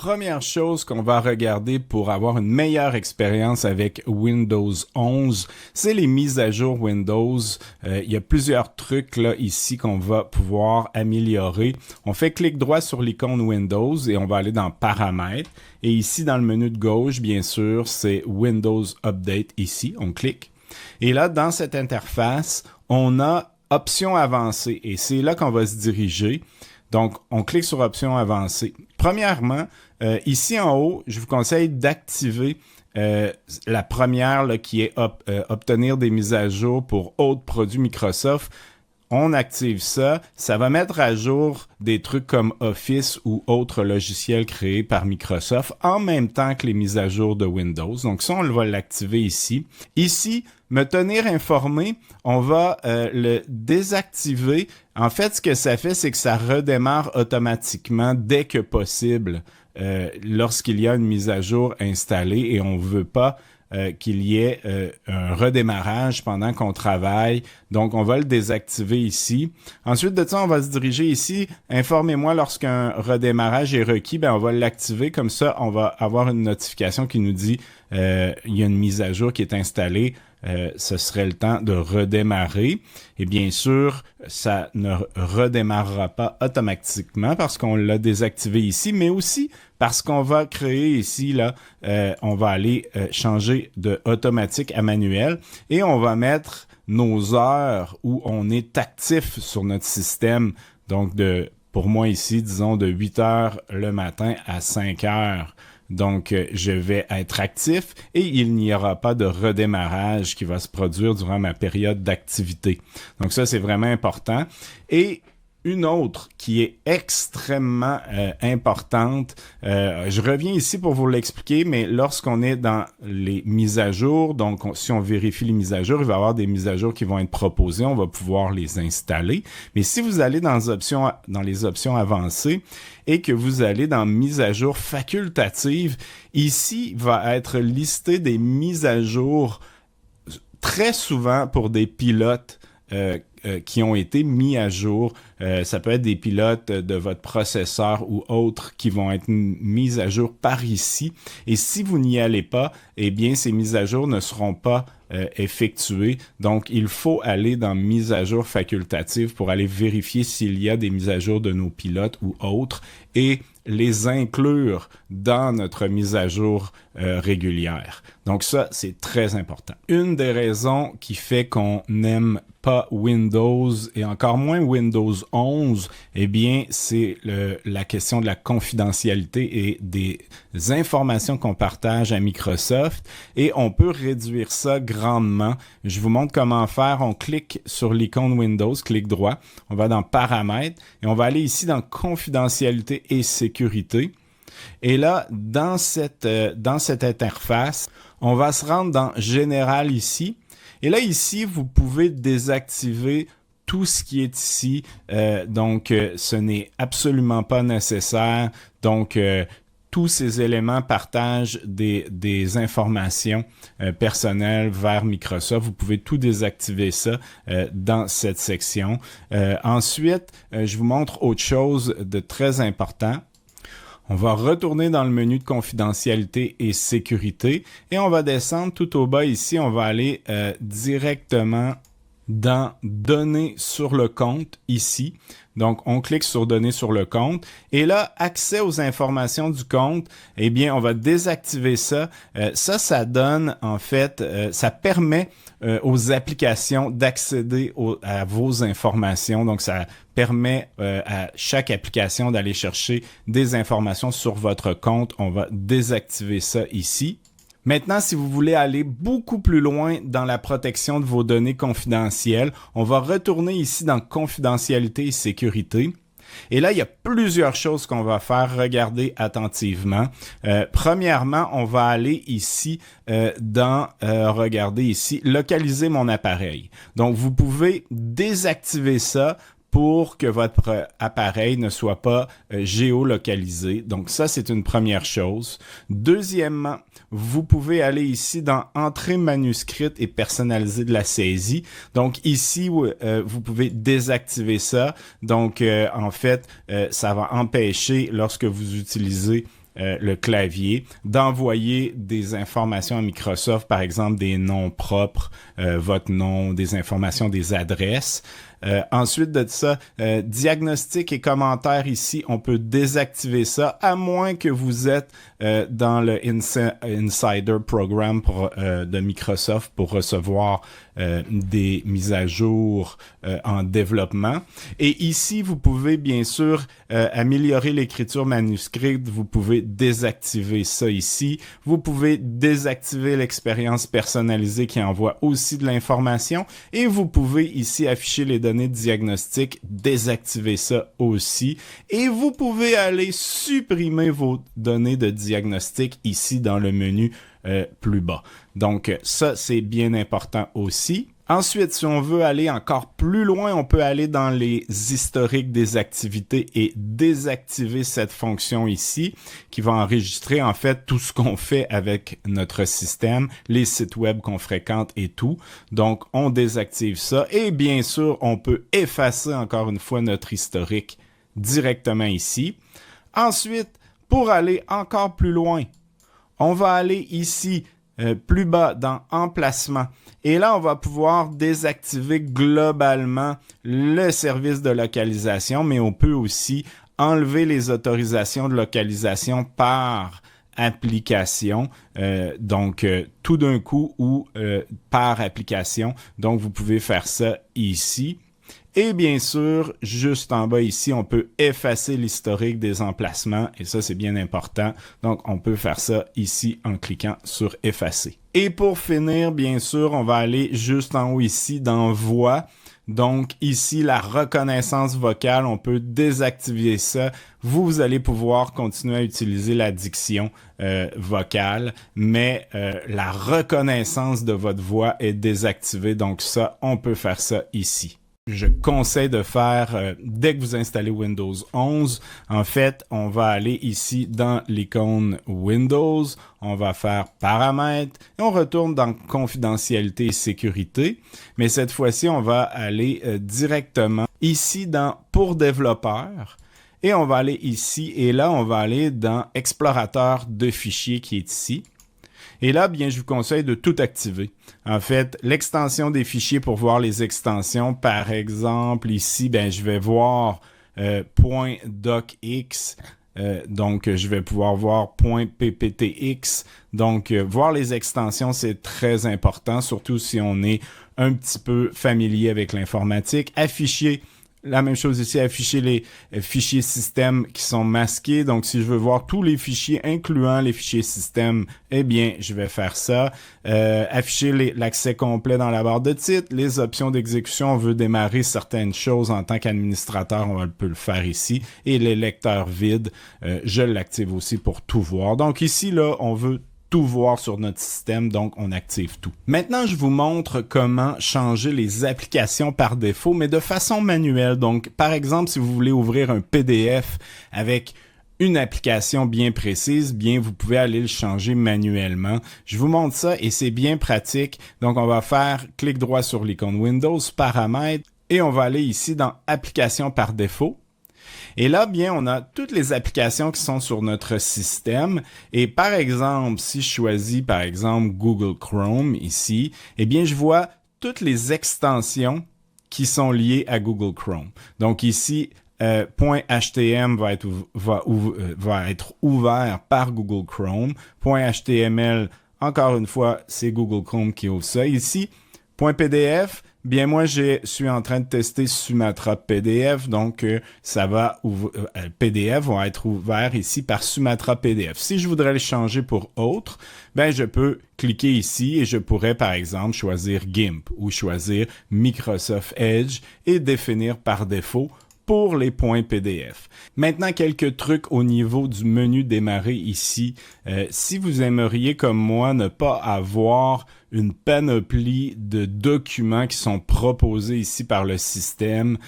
Première chose qu'on va regarder pour avoir une meilleure expérience avec Windows 11, c'est les mises à jour Windows. Il y a plusieurs trucs là ici qu'on va pouvoir améliorer. On fait clic droit sur l'icône Windows et on va aller dans Paramètres. Et ici, dans le menu de gauche, bien sûr, c'est Windows Update ici. On clique. Et là, dans cette interface, on a Options avancées et c'est là qu'on va se diriger. Donc, on clique sur Options avancées. Premièrement, ici en haut, je vous conseille d'activer la première là, qui est obtenir des mises à jour pour autres produits Microsoft. On active ça, ça va mettre à jour des trucs comme Office ou autres logiciels créés par Microsoft en même temps que les mises à jour de Windows. Donc ça, on va l'activer ici. Ici, me tenir informé, on va le désactiver. En fait, ce que ça fait, c'est que ça redémarre automatiquement dès que possible lorsqu'il y a une mise à jour installée et on ne veut pas qu'il y ait un redémarrage pendant qu'on travaille. Donc, on va le désactiver ici. Ensuite de ça, on va se diriger ici. Informez-moi lorsqu'un redémarrage est requis. Ben, on va l'activer. Comme ça, on va avoir une notification qui nous dit il y a une mise à jour qui est installée. Ce serait le temps de redémarrer. Et bien sûr, ça ne redémarrera pas automatiquement parce qu'on l'a désactivé ici, mais aussi parce qu'on va créer ici, là, on va aller changer de automatique à manuel et on va mettre nos heures où on est actif sur notre système. Donc, pour moi ici, disons de 8 heures le matin à 5 heures. Donc, je vais être actif et il n'y aura pas de redémarrage qui va se produire durant ma période d'activité. Donc, ça, c'est vraiment important. Et une autre qui est extrêmement importante, je reviens ici pour vous l'expliquer, mais lorsqu'on est dans les mises à jour, donc si on vérifie les mises à jour, il va y avoir des mises à jour qui vont être proposées, on va pouvoir les installer. Mais si vous allez dans les options avancées et que vous allez dans mise à jour facultative, ici va être listé des mises à jour très souvent pour des pilotes qui ont été mis à jour. Ça peut être des pilotes de votre processeur ou autres qui vont être mis à jour par ici. Et si vous n'y allez pas, eh bien, ces mises à jour ne seront pas effectuées. Donc, il faut aller dans mise à jour facultative pour aller vérifier s'il y a des mises à jour de nos pilotes ou autres et les inclure dans notre mise à jour régulière. Donc ça, c'est très important. Une des raisons qui fait qu'on n'aime pas Windows et encore moins Windows 11, eh bien, c'est la question de la confidentialité et des informations qu'on partage à Microsoft et on peut réduire ça grandement. Je vous montre comment faire. On clique sur l'icône Windows, clic droit, on va dans Paramètres et on va aller ici dans Confidentialité et sécurité. Et là, dans cette interface, on va se rendre dans Général ici. Et là, ici, vous pouvez désactiver tout ce qui est ici. Donc, ce n'est absolument pas nécessaire. Donc, tous ces éléments partagent des informations personnelles vers Microsoft. Vous pouvez tout désactiver ça dans cette section. Ensuite, je vous montre autre chose de très important. On va retourner dans le menu de confidentialité et sécurité et on va descendre tout au bas ici. On va aller directement dans Données sur le compte ici. Donc, on clique sur Données sur le compte. Et là, accès aux informations du compte, eh bien, on va désactiver ça. Ça donne, en fait, ça permet aux applications d'accéder à vos informations. Donc, ça permet à chaque application d'aller chercher des informations sur votre compte. On va désactiver ça ici. Maintenant, si vous voulez aller beaucoup plus loin dans la protection de vos données confidentielles, on va retourner ici dans Confidentialité et sécurité. Et là, il y a plusieurs choses qu'on va faire. Regarder attentivement. Premièrement, on va aller ici regardez ici, localiser mon appareil. Donc, vous pouvez désactiver ça pour que votre appareil ne soit pas géolocalisé. Donc ça, c'est une première chose. Deuxièmement, vous pouvez aller ici dans Entrée manuscrite et personnaliser de la saisie. Donc ici, vous pouvez désactiver ça. Donc en fait, ça va empêcher lorsque vous utilisez le clavier, d'envoyer des informations à Microsoft, par exemple des noms propres, votre nom, des informations, des adresses. Ensuite de ça, diagnostic et commentaires ici, on peut désactiver ça, à moins que vous êtes dans le Insider Program de Microsoft pour recevoir des mises à jour en développement. Et ici, vous pouvez bien sûr améliorer l'écriture manuscrite, vous pouvez désactiver ça ici. Vous pouvez désactiver l'expérience personnalisée qui envoie aussi de l'information et vous pouvez ici afficher les données de diagnostic, désactiver ça aussi. Et vous pouvez aller supprimer vos données de diagnostic ici dans le menu plus bas. Donc ça, c'est bien important aussi. Ensuite, si on veut aller encore plus loin, on peut aller dans les historiques des activités et désactiver cette fonction ici qui va enregistrer en fait tout ce qu'on fait avec notre système, les sites web qu'on fréquente et tout. Donc, on désactive ça et bien sûr, on peut effacer encore une fois notre historique directement ici. Ensuite, pour aller encore plus loin, on va aller ici plus bas dans Emplacement. Et là, on va pouvoir désactiver globalement le service de localisation, mais on peut aussi enlever les autorisations de localisation par application, tout d'un coup ou par application. Donc, vous pouvez faire ça ici. Et bien sûr, juste en bas ici, on peut effacer l'historique des emplacements et ça, c'est bien important. Donc, on peut faire ça ici en cliquant sur Effacer. Et pour finir, bien sûr, on va aller juste en haut ici dans Voix. Donc, ici, la reconnaissance vocale, on peut désactiver ça. Vous allez pouvoir continuer à utiliser la diction vocale, mais la reconnaissance de votre voix est désactivée. Donc ça, on peut faire ça ici. Je conseille de faire, dès que vous installez Windows 11, en fait, on va aller ici dans l'icône Windows, on va faire Paramètres, et on retourne dans Confidentialité et Sécurité, mais cette fois-ci, on va aller directement ici dans Pour développeurs, et on va aller ici, et là, on va aller dans Explorateur de fichiers qui est ici. Et là, bien, je vous conseille de tout activer. En fait, l'extension des fichiers pour voir les extensions, par exemple, ici, ben, je vais voir .docx, donc je vais pouvoir voir .pptx. Donc, voir les extensions, c'est très important, surtout si on est un petit peu familier avec l'informatique. Afficher. La même chose ici, afficher les fichiers système qui sont masqués. Donc, si je veux voir tous les fichiers, incluant les fichiers système, eh bien, je vais faire ça. Afficher l'accès complet dans la barre de titre. Les options d'exécution, on veut démarrer certaines choses en tant qu'administrateur, on peut le faire ici. Et les lecteurs vides, je l'active aussi pour tout voir. Donc, ici, là, on veut tout voir sur notre système, donc on active tout. Maintenant, je vous montre comment changer les applications par défaut, mais de façon manuelle. Donc, par exemple, si vous voulez ouvrir un PDF avec une application bien précise, bien, vous pouvez aller le changer manuellement. Je vous montre ça et c'est bien pratique. Donc, on va faire clic droit sur l'icône Windows, Paramètres, et on va aller ici dans Applications par défaut. Et là, bien, on a toutes les applications qui sont sur notre système. Et par exemple, si je choisis, par exemple, Google Chrome ici, eh bien, je vois toutes les extensions qui sont liées à Google Chrome. Donc ici, .htm va être ouvert par Google Chrome. .html, encore une fois, c'est Google Chrome qui ouvre ça. Ici, .pdf, bien, moi, je suis en train de tester Sumatra PDF, donc PDF va être ouvert ici par Sumatra PDF. Si je voudrais le changer pour autre, ben, je peux cliquer ici et je pourrais, par exemple, choisir GIMP ou choisir Microsoft Edge et définir par défaut pour les points PDF. Maintenant, quelques trucs au niveau du menu démarrer ici. Si vous aimeriez, comme moi, ne pas avoir une panoplie de documents qui sont proposés ici par le système,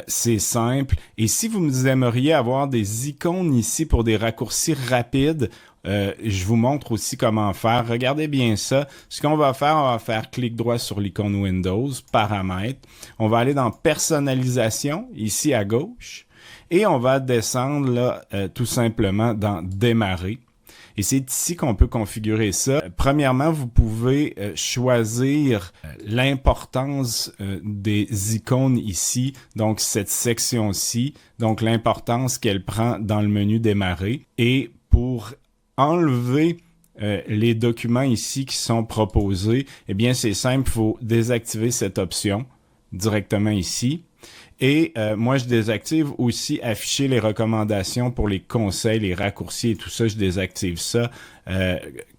c'est simple. Et si vous aimeriez avoir des icônes ici pour des raccourcis rapides, je vous montre aussi comment faire. Regardez bien ça. Ce qu'on va faire clic droit sur l'icône Windows, Paramètres. On va aller dans Personnalisation, ici à gauche. Et on va descendre là tout simplement dans Démarrer. Et c'est ici qu'on peut configurer ça. Premièrement, vous pouvez choisir l'importance des icônes ici, donc cette section-ci, donc l'importance qu'elle prend dans le menu Démarrer. Et pour enlever les documents ici qui sont proposés, eh bien c'est simple, il faut désactiver cette option directement ici. Et moi, je désactive aussi afficher les recommandations pour les conseils, les raccourcis et tout ça. Je désactive ça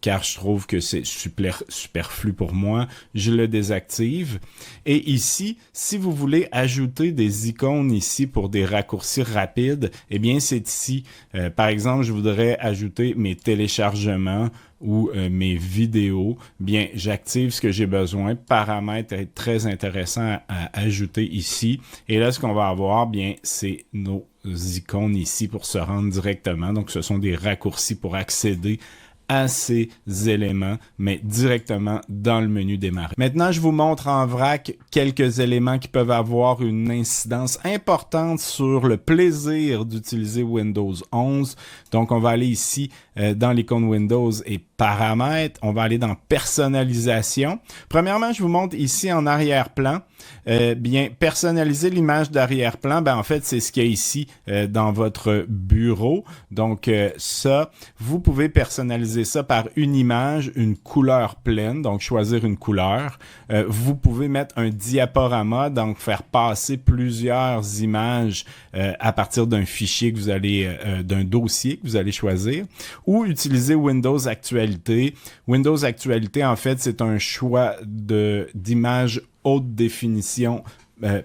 car je trouve que c'est superflu pour moi. Je le désactive. Et ici, si vous voulez ajouter des icônes ici pour des raccourcis rapides, eh bien, c'est ici. Par exemple, je voudrais ajouter mes téléchargements ou mes vidéos, bien, j'active ce que j'ai besoin. Paramètres est très intéressant à ajouter ici. Et là, ce qu'on va avoir, bien, c'est nos icônes ici pour se rendre directement. Donc, ce sont des raccourcis pour accéder à ces éléments, mais directement dans le menu Démarrer. Maintenant, je vous montre en vrac quelques éléments qui peuvent avoir une incidence importante sur le plaisir d'utiliser Windows 11. Donc, on va aller ici dans l'icône Windows et Paramètres. On va aller dans Personnalisation. Premièrement, je vous montre ici en arrière-plan. Bien, personnaliser l'image d'arrière-plan, ben en fait, c'est ce qu'il y a ici dans votre bureau. Donc, ça, vous pouvez personnaliser ça par une image, une couleur pleine, donc choisir une couleur. Vous pouvez mettre un diaporama, donc faire passer plusieurs images à partir d'un fichier que vous allez, d'un dossier que vous allez choisir, ou utiliser Windows Actualité. Windows Actualité, en fait, c'est un choix d'images haute définition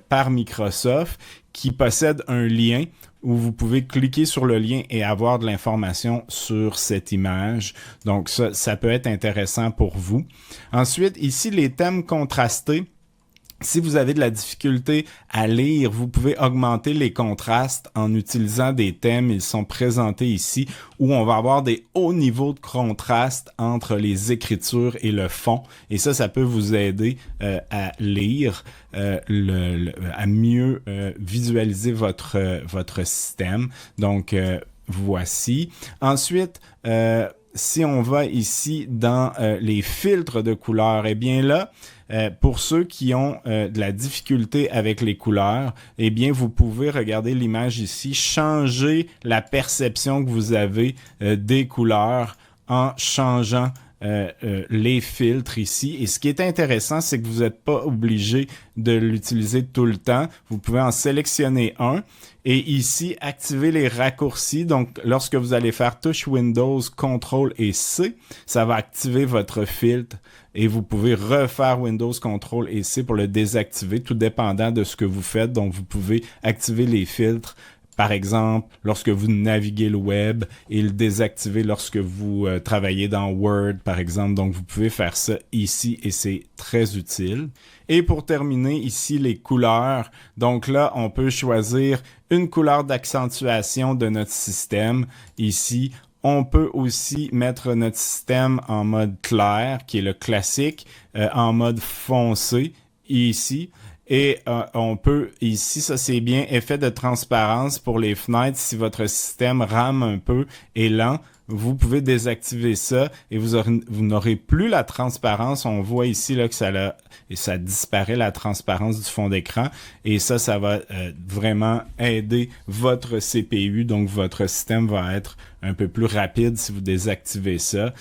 par Microsoft qui possède un lien où vous pouvez cliquer sur le lien et avoir de l'information sur cette image. Donc ça peut être intéressant pour vous. Ensuite, ici, les thèmes contrastés. Si vous avez de la difficulté à lire, vous pouvez augmenter les contrastes en utilisant des thèmes. Ils sont présentés ici où on va avoir des hauts niveaux de contraste entre les écritures et le fond. Et ça peut vous aider à lire, à mieux visualiser votre système. Donc, voici. Ensuite, si on va ici dans les filtres de couleurs, eh bien là, pour ceux qui ont de la difficulté avec les couleurs, eh bien, vous pouvez regarder l'image ici, changer la perception que vous avez des couleurs en changeant les filtres ici. Et ce qui est intéressant, c'est que vous n'êtes pas obligé de l'utiliser tout le temps. Vous pouvez en sélectionner un. Et ici, activer les raccourcis. Donc, lorsque vous allez faire touche Windows, CTRL et C, ça va activer votre filtre. Et vous pouvez refaire Windows, CTRL et C pour le désactiver, tout dépendant de ce que vous faites. Donc, vous pouvez activer les filtres, par exemple, lorsque vous naviguez le web et le désactiver lorsque vous travaillez dans Word, par exemple. Donc, vous pouvez faire ça ici et c'est très utile. Et pour terminer, ici, les couleurs. Donc là, on peut choisir une couleur d'accentuation de notre système. Ici, on peut aussi mettre notre système en mode clair, qui est le classique, en mode foncé, ici. Et on peut, ici, ça c'est bien, effet de transparence pour les fenêtres. Si votre système rame un peu et lent, vous pouvez désactiver ça et vous n'aurez plus la transparence. On voit ici là, que ça disparaît, la transparence du fond d'écran. Et ça va vraiment aider votre CPU. Donc, votre système va être un peu plus rapide si vous désactivez ça.